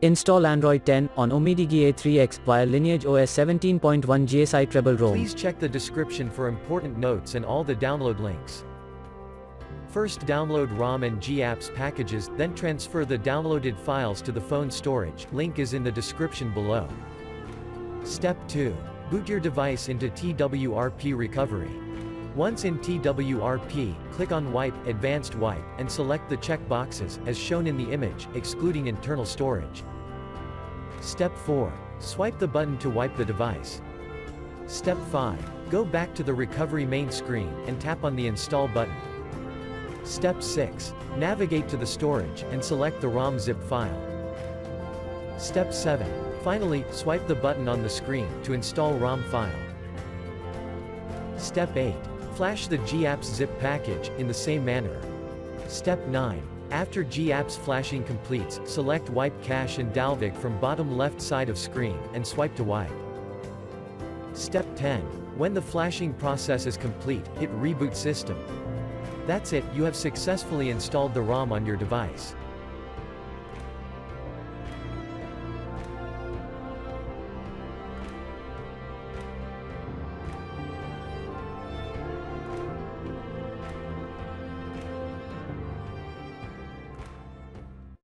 Install Android 10 on Umidigi A3X via LineageOS 17.1 GSI Treble ROM. Please check the description for important notes and all the download links. First download ROM and GApps packages, then transfer the downloaded files to the phone storage, link is in the description below. Step 2. Boot your device into TWRP recovery. Once in TWRP, click on Wipe, Advanced Wipe, and select the check boxes, as shown in the image, excluding internal storage. Step 4. Swipe the button to wipe the device. Step 5. Go back to the recovery main screen, and tap on the Install button. Step 6. Navigate to the storage, and select the ROM zip file. Step 7. Finally, swipe the button on the screen, to install ROM file. Step 8. Flash the GApps zip package, in the same manner. Step 9. After GApps flashing completes, select Wipe Cache and Dalvik from bottom left side of screen, and swipe to wipe. Step 10. When the flashing process is complete, hit Reboot System. That's it, you have successfully installed the ROM on your device.